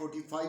45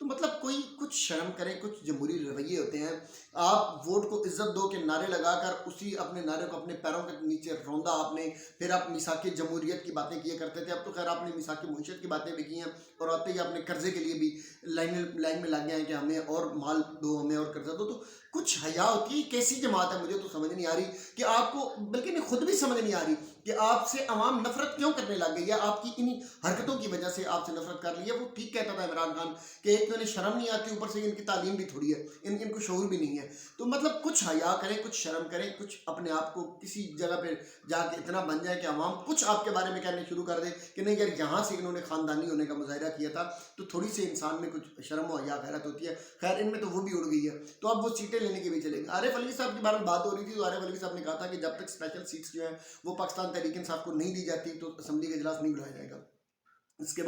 تو مطلب کوئی کچھ شرم کریں, کچھ جمہوری رویے ہوتے ہیں. آپ ووٹ کو عزت دو کے نعرے لگا کر اسی اپنے نعرے کو اپنے پیروں کے نیچے روندا آپ نے, پھر آپ میثاق جمہوریت کی باتیں کیا کرتے تھے. اب تو خیر آپ نے میثاق معیشت کی باتیں بھی کی ہیں, اور آتے ہی آپ نے قرضے کے لیے بھی لائن میں لگ گئے ہیں کہ ہمیں اور مال دو, ہمیں اور قرضہ دو. تو کچھ حیا ہوتی ہے, کیسی جماعت ہے, مجھے تو سمجھ نہیں آ رہی کہ آپ کو, بلکہ میں خود بھی سمجھ نہیں آ رہی کہ آپ سے عوام نفرت کیوں کرنے لگ گئی ہے. آپ کی انہی حرکتوں کی وجہ سے آپ سے نفرت کر لی ہے. وہ ٹھیک کہتا تھا عمران خان کہ ایک تو انہیں شرم نہیں آتی, اوپر سے ان کی تعلیم بھی تھوڑی ہے, ان کو شعور بھی نہیں ہے. تو مطلب کچھ حیا کریں, کچھ شرم کریں, کچھ اپنے آپ کو کسی جگہ پہ جا کے اتنا بن جائے کہ عوام کچھ آپ کے بارے میں کہنے شروع کر دے کہ نہیں یار یہاں سے انہوں نے خاندانی ہونے کا مظاہرہ کیا تھا. تو تھوڑی سی انسان میں کچھ شرم و حیا غیرت ہوتی ہے. خیر ان میں تو وہ بھی اڑ گئی ہے. تو اب وہ سیٹیں لینے کے بھی چلے گئے. عارف علوی صاحب کی بارے میں بات ہو رہی تھی, تو عارف علوی صاحب نے کہا تھا کہ جب تک اسپیشل سیٹس جو ہیں وہ پاکستان تحریک انصاف کو نہیں دی جاتی تو اسمبلی کا اجلاس نہیں بلایا جائے گا. اس کے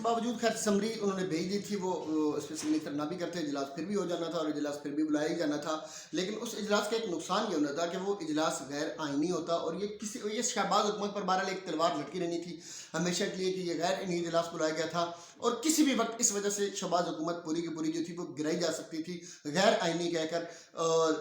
باوجود خیر سمری انہوں نے بھیج دی تھی. وہ اس پہ سگنیچر نہ بھی کرتے, اجلاس پھر بھی ہو جانا تھا, اور اجلاس پھر بھی بلایا ہی جانا تھا. لیکن اس اجلاس کا ایک نقصان یہ ہونا تھا کہ وہ اجلاس غیر آئینی ہوتا, اور یہ شہباز حکومت پر بہرحال ایک تلوار لٹکی رہنی تھی ہمیشہ کے لیے کہ یہ غیر آئینی اجلاس بلایا گیا تھا, اور کسی بھی وقت اس وجہ سے شہباز حکومت پوری کی پوری جو تھی وہ گرائی جا سکتی تھی غیر آئینی کہہ کر.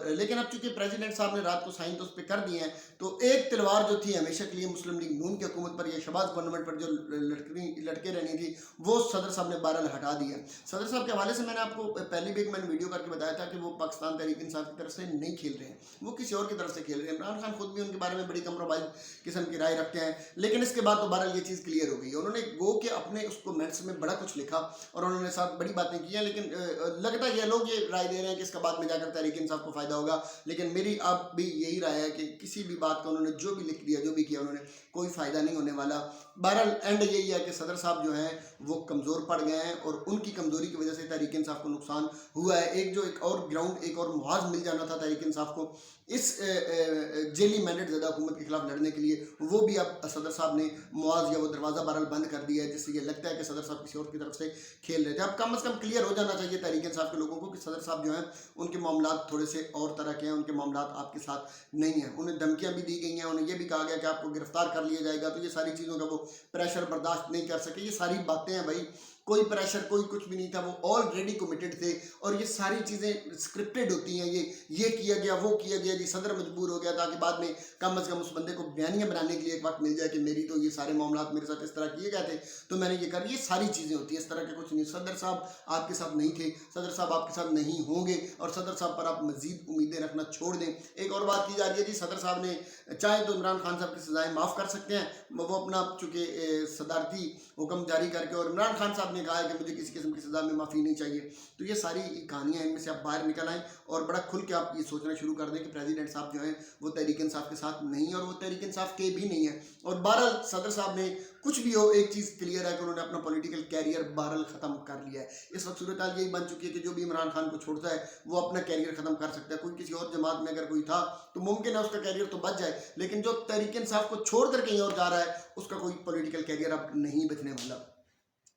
لیکن اب چونکہ پریزیڈنٹ صاحب نے رات کو سائن تو اس پہ کر دیے ہیں, تو ایک تلوار جو تھی ہمیشہ کے لیے مسلم لیگ نون کی حکومت پر یا شہباز گورنمنٹ پر جو لٹکے رہنی تھی وہ صدر صاحب نے بہرحال ہٹا دیا. صدر صاحب کے حوالے سے میں نے آپ کو پہلی بھی میں نے ویڈیو کر کے بتایا تھا کہ وہ پاکستان تحریک انصاف کی طرف سے نہیں کھیل رہے ہیں, وہ کسی اور کی طرف سے کھیل رہے ہیں. عمران خان خود بھی ان کے بارے میں بڑی کمپرومائز قسم کی رائے رکھتے ہیں, لیکن اس کے بعد تو بہرحال یہ چیز کلیئر ہو گئی. انہوں نے گو کہ اپنے اس کومنٹس میں بڑا کچھ لکھا اور انہوں نے ساتھ بڑی باتیں کی ہیں, لیکن لگتا ہے یہ لوگ یہ رائے دے رہے ہیں کہ اس کا بعد میں جا کر تحریک انصاف کو فائدہ ہوگا. لیکن میری اب بھی یہی رائے ہے کہ کسی بھی بات کا انہوں نے جو بھی لکھ دیا, جو بھی کیا, انہوں نے کوئی فائدہ نہیں ہونے والا. بہرحال اینڈ یہی ہے کہ صدر صاحب جو ہیں وہ کمزور پڑ گئے ہیں, اور ان کی کمزوری کی وجہ سے تحریک انصاف کو نقصان ہوا ہے. ایک اور گراؤنڈ, ایک اور محاذ مل جانا تھا تحریک انصاف کو اس جیلی مینڈیٹ زدہ حکومت کے خلاف لڑنے کے لیے, وہ بھی اب صدر صاحب نے محاذ یا وہ دروازہ بہرحال بند کر دیا ہے, جس سے یہ لگتا ہے کہ صدر صاحب کسی اور کی طرف سے کھیل رہے تھے. اب کم از کم کلیئر ہو جانا چاہیے تحریک انصاف کے لوگوں کو کہ صدر صاحب جو ہیں ان کے معاملات تھوڑے سے اور طرح کے ہیں, ان کے معاملات آپ کے ساتھ نہیں ہیں. انہیں دھمکیاں بھی دی گئی ہیں, انہیں یہ بھی کہا گیا کہ آپ کو گرفتار کر لیا جائے گا. تو یہ ساری چیزوں کا وہ پریشر برداشت نہیں کر سکے. یہ ساری باتیں ہیں بھائی, کوئی پریشر کوئی کچھ بھی نہیں تھا, وہ آلریڈی کمیٹڈ تھے, اور یہ ساری چیزیں سکرپٹڈ ہوتی ہیں. یہ کیا گیا, وہ کیا گیا, جی صدر مجبور ہو گیا تاکہ بعد میں کم از کم اس بندے کو بیانیہ بنانے کے لیے ایک وقت مل جائے کہ میری تو یہ سارے معاملات میرے ساتھ اس طرح کیے گئے تھے تو میں نے یہ کر. یہ ساری چیزیں ہوتی ہیں, اس طرح کے کچھ نہیں. صدر صاحب آپ کے ساتھ نہیں تھے, صدر صاحب آپ کے ساتھ نہیں ہوں گے, اور صدر صاحب پر آپ مزید امیدیں رکھنا چھوڑ دیں. ایک اور بات کی جا رہی ہے جی, صدر صاحب نے چاہے تو عمران خان صاحب کی سزائیں معاف کر سکتے ہیں, وہ اپنا چونکہ صدارتی حکم جاری کر کے, اور عمران خان صاحب نے کہا ہے کہ مجھے کسی قسم کی سزا میں معافی نہیں چاہیے. تو یہ ساری کہانیاں, ان میں سے آپ باہر نکل آئیں اور بڑا کھل کے آپ یہ سوچنا شروع کر دیں کہ پریزیڈنٹ صاحب جو ہیں وہ تحریک انصاف کے ساتھ نہیں ہیں, اور وہ تحریک انصاف کے بھی نہیں ہیں. اور بہرحال صدر صاحب نے کچھ بھی ہو, ایک چیز کلیئر ہے کہ انہوں نے اپنا پولیٹیکل کیریئر بہرحال ختم کر لیا ہے. اس وقت صورتحال یہی بن چکی ہے کہ جو بھی عمران خان کو چھوڑتا ہے وہ اپنا کیریئر ختم کر سکتا ہے. کوئی کسی اور جماعت میں اگر کوئی تھا تو ممکن ہے اس کا کیریئر تو بچ جائے, لیکن جو تحریک انصاف کو چھوڑ کر کہیں اور جا رہا ہے اس کا کوئی پولیٹیکل کیریئر اب نہیں بچنے والا.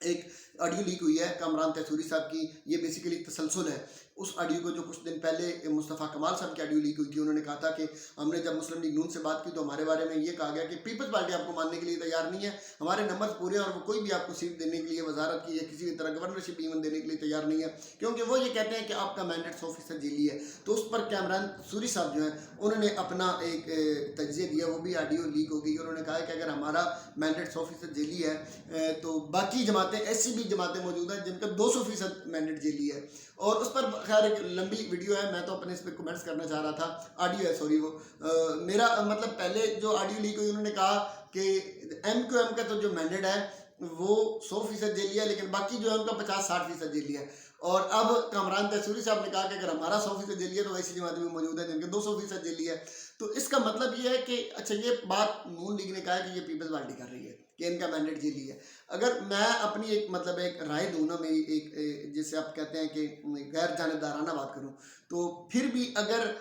ایک آڈیو لیک ہوئی ہے کامران تیسوری صاحب کی, یہ بیسیکلی تسلسل ہے اس آڈیو کو جو کچھ دن پہلے مصطفیٰ کمال صاحب کی آڈیو لیک ہوئی تھی. انہوں نے کہا تھا کہ ہم نے جب مسلم لیگ نون سے بات کی تو ہمارے بارے میں یہ کہا گیا کہ پیپلز پارٹی آپ کو ماننے کے لیے تیار نہیں ہے, ہمارے نمبرز پورے ہیں, اور وہ کوئی بھی آپ کو سیٹ دینے کے لیے, وزارت کی یا کسی بھی طرح گورنرشپ ایون دینے کے لیے تیار نہیں ہے, کیونکہ وہ یہ کہتے ہیں کہ آپ کا مینڈیٹ 100% جیلی ہے. تو اس پر کامران تیسوری صاحب جو ہیں انہوں نے اپنا ایک تجزیہ دیا, وہ بھی آڈیو لیک ہو گئی. انہوں نے کہا کہ اگر ہمارا مینڈیٹ 100% جیلی ہے تو باقی جماعتیں, ایسی بھی جماعتیں موجود ہیں جن کا 200% مینڈیٹ جیلی ہے. اور اس پر خیر ایک لمبی ویڈیو ہے, میں تو اپنے اس پہ کمنٹس کرنا چاہ رہا تھا, آڈیو ہے سوری, وہ میرا مطلب پہلے جو آڈیو لیک ہوئی انہوں نے کہا کہ ایم کیو ایم کا تو جو مینڈیٹ ہے وہ 100% جیلی ہے, لیکن باقی جو ہے ان کا 50-60% جیلی ہے. اور اب کامران تیسوری صاحب نے کہا کہ اگر ہمارا 100% جیلی ہے تو ایسی جماعتیں بھی موجود ہیں جن کے 200% جیلی ہے. تو اس کا مطلب یہ ہے کہ اچھا یہ بات نون لیگ نے کہا ہے کہ یہ پیپلز پارٹی کر رہی ہے کہ ان کا مینڈیٹ جیلی ہے. اگر میں اپنی ایک مطلب ایک رائے دوں نا, میں ایک جسے آپ کہتے ہیں کہ غیر جانبدارانہ بات کروں, تو پھر بھی اگر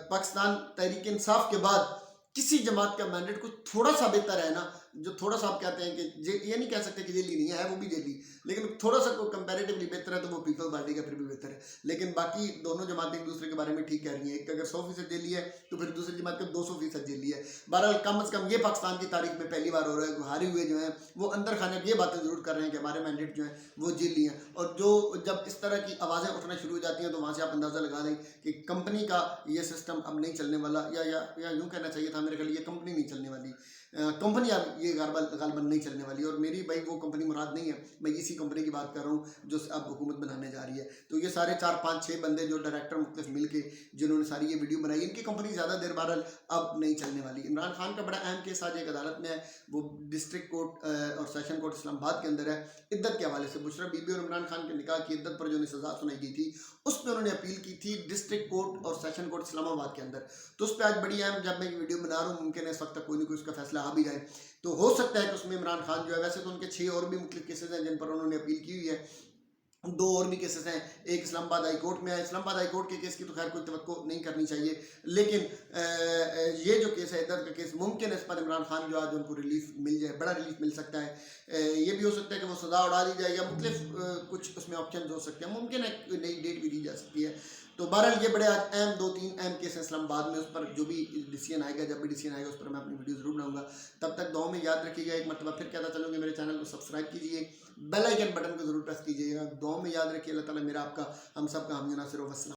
پاکستان تحریک انصاف کے بعد کسی جماعت کا مینڈیٹ کچھ تھوڑا سا بہتر ہے نا, جو تھوڑا سا آپ کہتے ہیں کہ یہ نہیں کہہ سکتے کہ جیلی نہیں ہے وہ بھی جیلی، لیکن تھوڑا سا کمپیریٹیولی بہتر ہے تو وہ پیپل پارٹی کا پھر بھی بہتر ہے. لیکن باقی دونوں جماعتیں ایک دوسرے کے بارے میں ٹھیک کہہ رہی ہیں. ایک اگر 100% جیلی ہے تو پھر دوسری جماعت کا 200% جیلی ہے. بہرحال کم از کم یہ پاکستان کی تاریخ میں پہلی بار ہو رہا ہے کہ ہارے ہوئے جو ہیں وہ اندر خانے یہ باتیں ضرور کر رہے ہیں کہ ہمارے مینڈیٹ جو ہیں وہ جیلی ہیں. اور جو جب اس طرح کی آوازیں اٹھنا شروع ہو جاتی ہیں تو وہاں سے آپ اندازہ لگا دیں کہ کمپنی کا یہ سسٹم اب نہیں چلنے والا، یا یوں کہنا چاہیے تھا میرے خیال یہ کمپنی نہیں چلنے والی، کمپنی اب یہ غالباً نہیں چلنے والی. اور میری بھائی وہ کمپنی مراد نہیں ہے، میں اسی کمپنی کی بات کر رہا ہوں جو اب حکومت بنانے جا رہی ہے. تو یہ سارے 4 5 6 بندے جو ڈائریکٹر مختلف مل کے جنہوں نے ساری یہ ویڈیو بنائی، ان کی کمپنی زیادہ دیر بہرحال اب نہیں چلنے والی. عمران خان کا بڑا اہم کیس آج ایک عدالت میں ہے، وہ ڈسٹرکٹ کورٹ اور سیشن کورٹ اسلام آباد کے اندر ہے. عدت کے حوالے سے بشرا بی بی اور عمران خان کے نکاح کی عدت پر جو انہیں سزا سنائی گئی تھی اس پہ انہوں نے اپیل کی تھی ڈسٹرکٹ کورٹ اور سیشن کورٹ اسلام آباد کے اندر. تو اس پہ آج بڑی اہم، جب میں یہ ویڈیو بنا رہا ہوں ممکن ہے اس وقت تک کوئی نہ کوئی اس کا فیصلہ آ بھی جائے. تو ہو سکتا ہے کہ اس میں عمران خان جو ہے، ویسے تو ان کے 6 اور بھی مختلف کیسز ہیں جن پر انہوں نے اپیل کی ہوئی ہے، 2 اور بھی کیسز ہیں، ایک اسلام آباد ہائی کورٹ میں ہے. اسلام آباد ہائی کورٹ کے کیس کی تو خیر کوئی توقع نہیں کرنی چاہیے، لیکن یہ جو کیس ہے ادھر کا کیس، ممکن ہے اس پر عمران خان جو آج ان کو ریلیف مل جائے، بڑا ریلیف مل سکتا ہے. یہ بھی ہو سکتا ہے کہ وہ سزا اڑا دی جائے، یا مختلف کچھ اس میں آپشنز ہو سکتے ہیں، ممکن ہے کوئی نئی ڈیٹ بھی دی جا سکتی ہے. تو بہرحال یہ بڑے آج اہم 2 3 اہم کیس ہیں اسلام آباد میں. اس پر جو بھی ڈیسیژن آئے گا، جب بھی ڈیسیژن آئے گا اس پر میں اپنی ویڈیو ضرور بناؤں گا. تب تک دعاؤں میں یاد رکھیے گا. ایک مرتبہ پھر کہتا چلوں کہ میرے چینل کو سبسکرائب کیجیے، بیل آئیکن بٹن کو ضرور پریس کیجیے گا. دعاؤں میں یاد رکھیے. اللہ تعالیٰ میرا آپ کا، ہم سب کا حامی و ناصر ہو. والسلام.